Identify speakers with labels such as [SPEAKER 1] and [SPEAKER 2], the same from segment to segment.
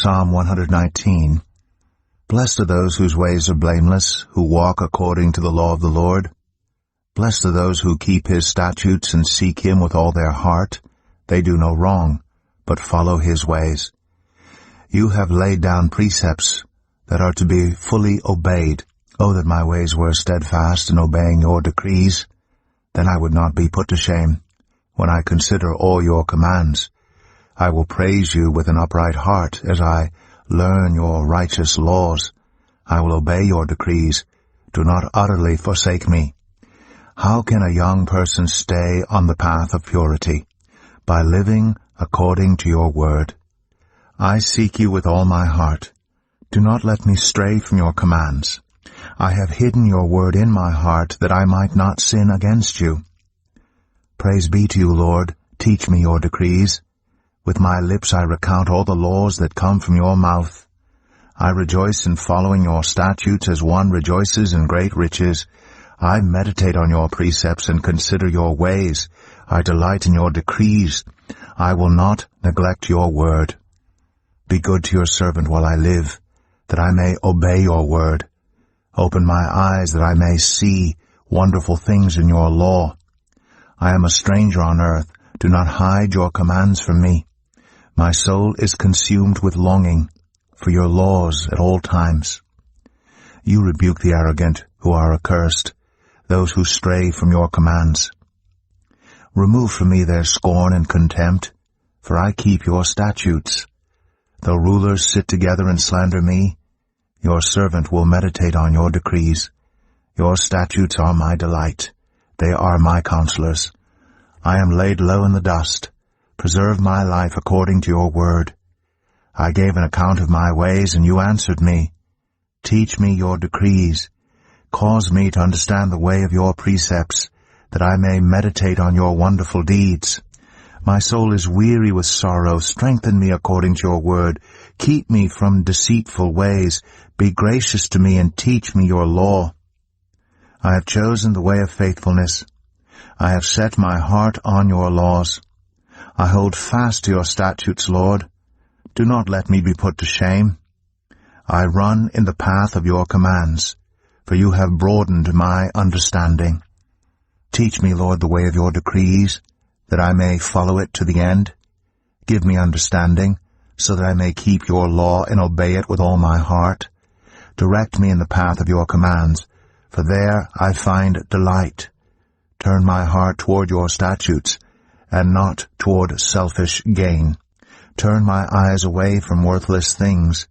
[SPEAKER 1] Psalm 119. Blessed are those whose ways are blameless, who walk according to the law of the Lord. Blessed are those who keep his statutes and seek him with all their heart. They do no wrong, but follow his ways. You have laid down precepts that are to be fully obeyed. Oh, that my ways were steadfast in obeying your decrees. Then I would not be put to shame when I consider all your commands. I will praise you with an upright heart as I learn your righteous laws. I will obey your decrees. Do not utterly forsake me. How can a young person stay on the path of purity? By living according to your word. I seek you with all my heart. Do not let me stray from your commands. I have hidden your word in my heart that I might not sin against you. Praise be to you, Lord. Teach me your decrees. With my lips I recount all the laws that come from your mouth. I rejoice in following your statutes as one rejoices in great riches. I meditate on your precepts and consider your ways. I delight in your decrees. I will not neglect your word. Be good to your servant while I live, that I may obey your word. Open my eyes that I may see wonderful things in your law. I am a stranger on earth. Do not hide your commands from me. My soul is consumed with longing for your laws at all times. You rebuke the arrogant who are accursed, those who stray from your commands. Remove from me their scorn and contempt, for I keep your statutes. Though rulers sit together and slander me, your servant will meditate on your decrees. Your statutes are my delight. They are my counselors. I am laid low in the dust. Preserve my life according to your word. I gave an account of my ways, and you answered me. Teach me your decrees. Cause me to understand the way of your precepts, that I may meditate on your wonderful deeds. My soul is weary with sorrow. Strengthen me according to your word. Keep me from deceitful ways. Be gracious to me and teach me your law. I have chosen the way of faithfulness. I have set my heart on your laws. I hold fast to your statutes, Lord. Do not let me be put to shame. I run in the path of your commands, for you have broadened my understanding. Teach me, Lord, the way of your decrees, that I may follow it to the end. Give me understanding, so that I may keep your law and obey it with all my heart. Direct me in the path of your commands, for there I find delight. Turn my heart toward your statutes, and not toward selfish gain. Turn my eyes away from worthless things.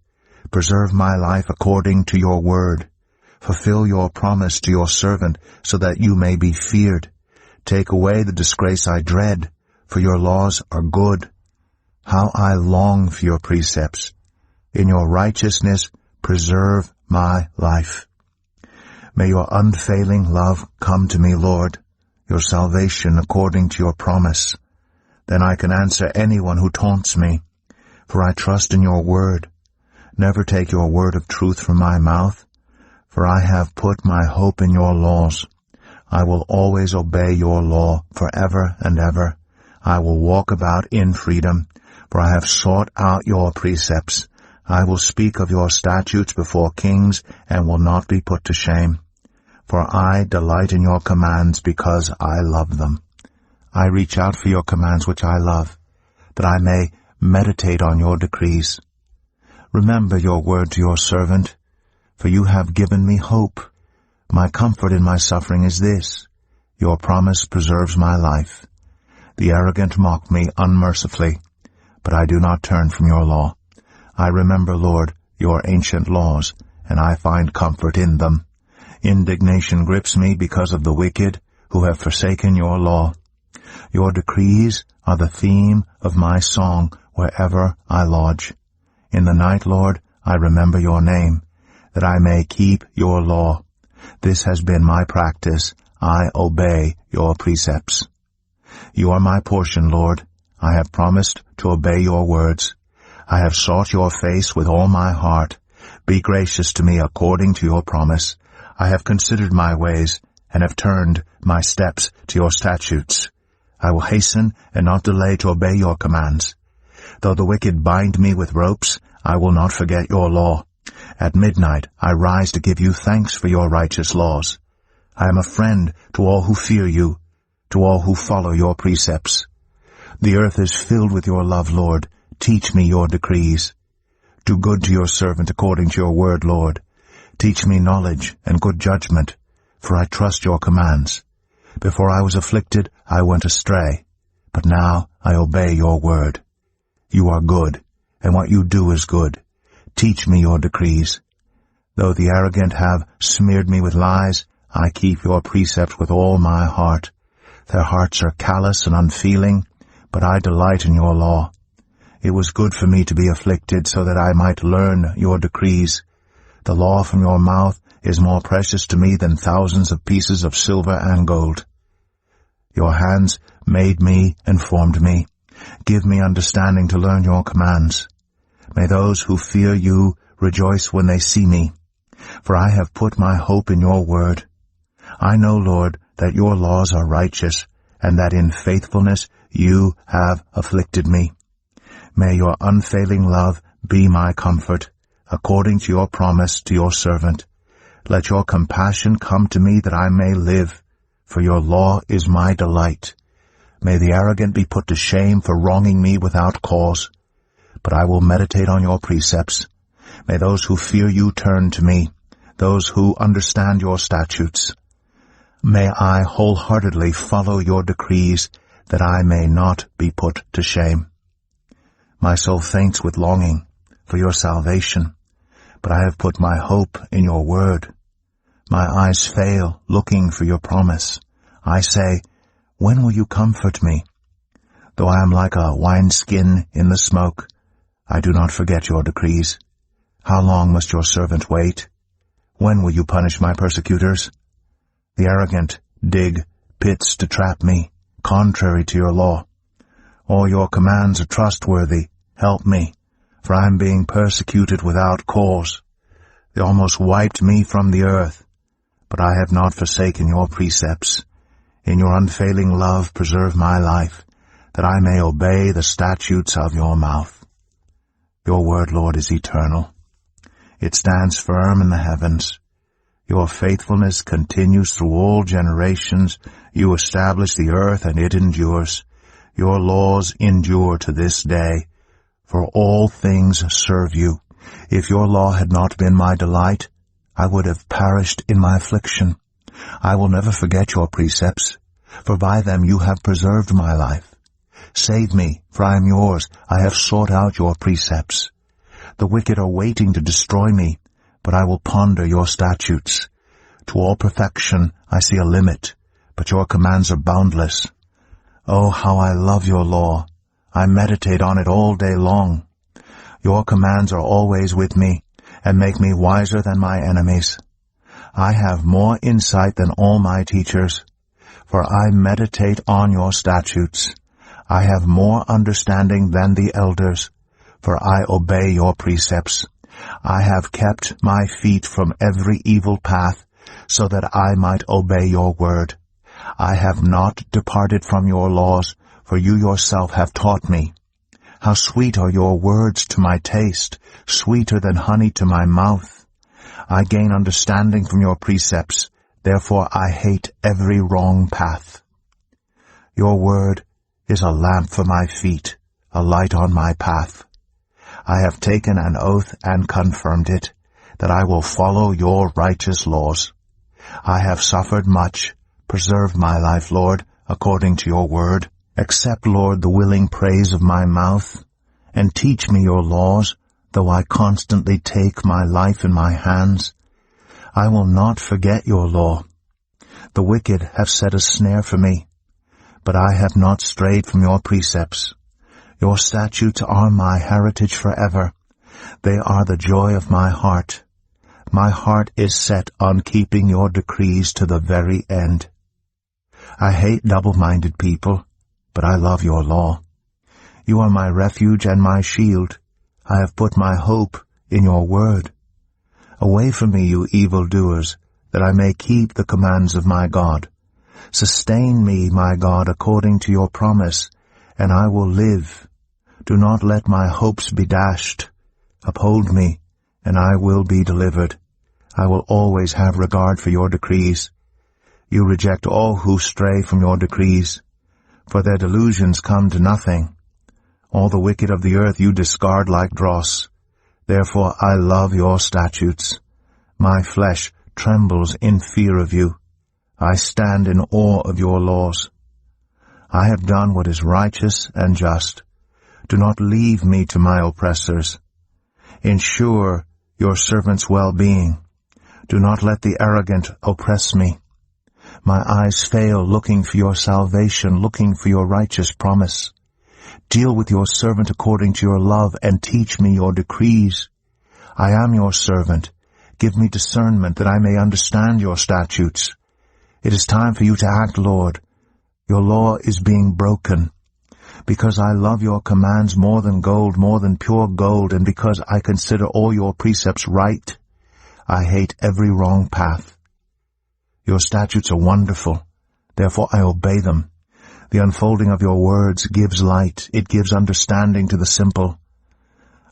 [SPEAKER 1] Preserve my life according to your word. Fulfill your promise to your servant, so that you may be feared. Take away the disgrace I dread, for your laws are good. How I long for your precepts. In your righteousness preserve my life. May your unfailing love come to me, Lord, your salvation according to your promise. Then I can answer anyone who taunts me, for I trust in your word. Never take your word of truth from my mouth, for I have put my hope in your laws. I will always obey your law forever and ever. I will walk about in freedom, for I have sought out your precepts. I will speak of your statutes before kings and will not be put to shame. For I delight in your commands because I love them. I reach out for your commands which I love, that I may meditate on your decrees. Remember your word to your servant, for you have given me hope. My comfort in my suffering is this: your promise preserves my life. The arrogant mock me unmercifully, but I do not turn from your law. I remember, Lord, your ancient laws, and I find comfort in them. Indignation grips me because of the wicked who have forsaken your law. Your decrees are the theme of my song wherever I lodge. In the night, Lord, I remember your name, that I may keep your law. This has been my practice. I obey your precepts. You are my portion, Lord. I have promised to obey your words. I have sought your face with all my heart. Be gracious to me according to your promise. I have considered my ways and have turned my steps to your statutes. I will hasten and not delay to obey your commands. Though the wicked bind me with ropes, I will not forget your law. At midnight I rise to give you thanks for your righteous laws. I am a friend to all who fear you, to all who follow your precepts. The earth is filled with your love, Lord. Teach me your decrees. Do good to your servant according to your word, Lord. Teach me knowledge and good judgment, for I trust your commands. Before I was afflicted, I went astray, but now I obey your word. You are good, and what you do is good. Teach me your decrees. Though the arrogant have smeared me with lies, I keep your precepts with all my heart. Their hearts are callous and unfeeling, but I delight in your law. It was good for me to be afflicted so that I might learn your decrees. The law from your mouth is more precious to me than thousands of pieces of silver and gold. Your hands made me and formed me. Give me understanding to learn your commands. May those who fear you rejoice when they see me, for I have put my hope in your word. I know, Lord, that your laws are righteous, and that in faithfulness you have afflicted me. May your unfailing love be my comfort, according to your promise to your servant. Let your compassion come to me that I may live, for your law is my delight. May the arrogant be put to shame for wronging me without cause. But I will meditate on your precepts. May those who fear you turn to me, those who understand your statutes. May I wholeheartedly follow your decrees, that I may not be put to shame. My soul faints with longing for your salvation, but I have put my hope in your word. My eyes fail, looking for your promise. I say, when will you comfort me? Though I am like a wineskin in the smoke, I do not forget your decrees. How long must your servant wait? When will you punish my persecutors? The arrogant dig pits to trap me, contrary to your law. All your commands are trustworthy. Help me, for I am being persecuted without cause. They almost wiped me from the earth, but I have not forsaken your precepts. In your unfailing love preserve my life, that I may obey the statutes of your mouth. Your word, Lord, is eternal. It stands firm in the heavens. Your faithfulness continues through all generations. You establish the earth, and it endures. Your laws endure to this day, for all things serve you. If your law had not been my delight, I would have perished in my affliction. I will never forget your precepts, for by them you have preserved my life. Save me, for I am yours. I have sought out your precepts. The wicked are waiting to destroy me, but I will ponder your statutes. To all perfection I see a limit, but your commands are boundless. Oh, how I love your law! I meditate on it all day long. Your commands are always with me, and make me wiser than my enemies. I have more insight than all my teachers, for I meditate on your statutes. I have more understanding than the elders, for I obey your precepts. I have kept my feet from every evil path, so that I might obey your word. I have not departed from your laws, for you yourself have taught me. How sweet are your words to my taste, sweeter than honey to my mouth. I gain understanding from your precepts, therefore I hate every wrong path. Your word is a lamp for my feet, a light on my path. I have taken an oath and confirmed it, that I will follow your righteous laws. I have suffered much. Preserve my life, Lord, according to your word. Accept, Lord, the willing praise of my mouth, and teach me your laws, though I constantly take my life in my hands. I will not forget your law. The wicked have set a snare for me, but I have not strayed from your precepts. Your statutes are my heritage forever. They are the joy of my heart. My heart is set on keeping your decrees to the very end. I hate double-minded people, but I love your law. You are my refuge and my shield. I have put my hope in your word. Away from me, you evildoers, that I may keep the commands of my God. Sustain me, my God, according to your promise, and I will live. Do not let my hopes be dashed. Uphold me, and I will be delivered. I will always have regard for your decrees. You reject all who stray from your decrees, for their delusions come to nothing. All the wicked of the earth you discard like dross. Therefore I love your statutes. My flesh trembles in fear of you. I stand in awe of your laws. I have done what is righteous and just. Do not leave me to my oppressors. Ensure your servant's well-being. Do not let the arrogant oppress me. My eyes fail looking for your salvation, looking for your righteous promise. Deal with your servant according to your love and teach me your decrees. I am your servant. Give me discernment that I may understand your statutes. It is time for you to act, Lord. Your law is being broken. Because I love your commands more than gold, more than pure gold, and because I consider all your precepts right, I hate every wrong path. Your statutes are wonderful, therefore I obey them. The unfolding of your words gives light, it gives understanding to the simple.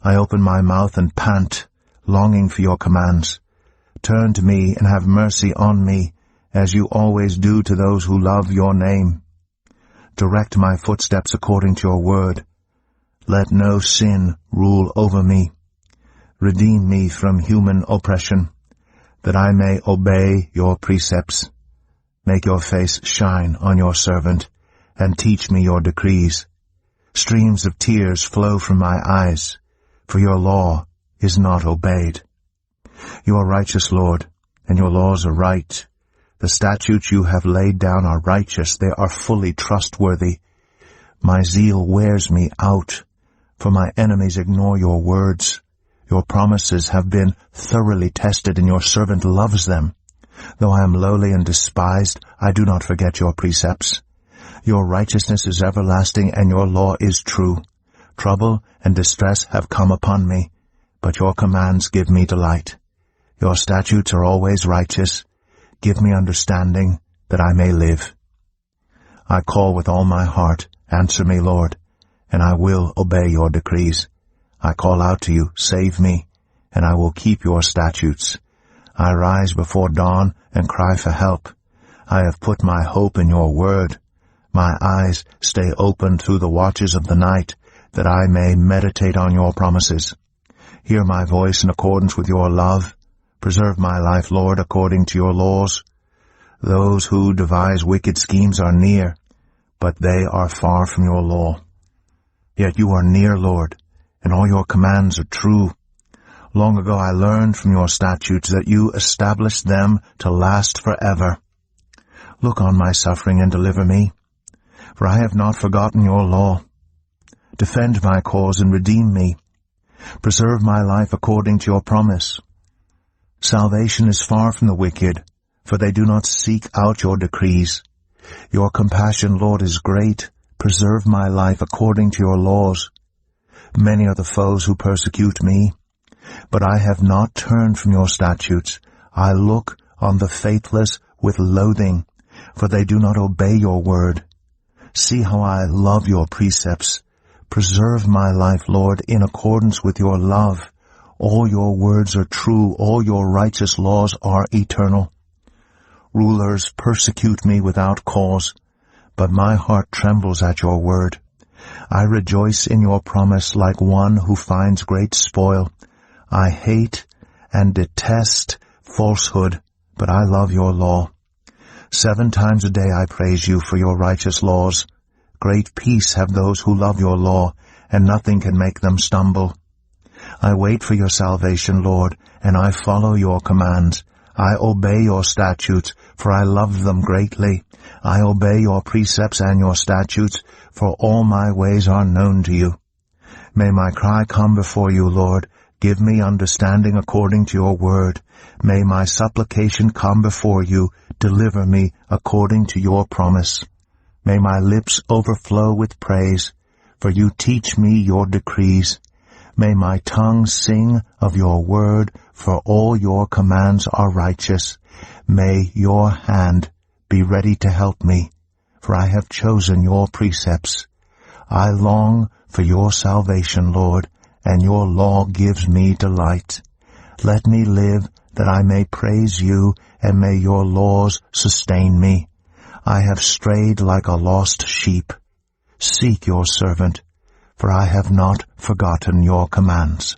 [SPEAKER 1] I open my mouth and pant, longing for your commands. Turn to me and have mercy on me, as you always do to those who love your name. Direct my footsteps according to your word. Let no sin rule over me. Redeem me from human oppression, that I may obey your precepts. Make your face shine on your servant, and teach me your decrees. Streams of tears flow from my eyes, for your law is not obeyed. You are righteous, Lord, and your laws are right. The statutes you have laid down are righteous. They are fully trustworthy. My zeal wears me out, for my enemies ignore your words. Your promises have been thoroughly tested, and your servant loves them. Though I am lowly and despised, I do not forget your precepts. Your righteousness is everlasting, and your law is true. Trouble and distress have come upon me, but your commands give me delight. Your statutes are always righteous. Give me understanding, that I may live. I call with all my heart, answer me, Lord, and I will obey your decrees. I call out to you, save me, and I will keep your statutes. I rise before dawn and cry for help. I have put my hope in your word. My eyes stay open through the watches of the night, that I may meditate on your promises. Hear my voice in accordance with your love. Preserve my life, Lord, according to your laws. Those who devise wicked schemes are near, but they are far from your law. Yet you are near, Lord, and all your commands are true. Long ago I learned from your statutes that you established them to last forever. Look on my suffering and deliver me, for I have not forgotten your law. Defend my cause and redeem me. Preserve my life according to your promise. Salvation is far from the wicked, for they do not seek out your decrees. Your compassion, Lord, is great. Preserve my life according to your laws. Many are the foes who persecute me, but I have not turned from your statutes. I look on the faithless with loathing, for they do not obey your word. See how I love your precepts. Preserve my life, Lord, in accordance with your love. All your words are true. All your righteous laws are eternal. Rulers persecute me without cause, but my heart trembles at your word. I rejoice in your promise like one who finds great spoil. I hate and detest falsehood, but I love your law. 7 times a day I praise you for your righteous laws. Great peace have those who love your law, and nothing can make them stumble. I wait for your salvation, Lord, and I follow your commands. I obey your statutes, for I love them greatly. I obey your precepts and your statutes, for all my ways are known to you. May my cry come before you, Lord. Give me understanding according to your word. May my supplication come before you. Deliver me according to your promise. May my lips overflow with praise, for you teach me your decrees. May my tongue sing of your word, for all your commands are righteous. May your hand be ready to help me, for I have chosen your precepts. I long for your salvation, Lord, and your law gives me delight. Let me live, that I may praise you, and may your laws sustain me. I have strayed like a lost sheep. Seek your servant, for I have not forgotten your commands.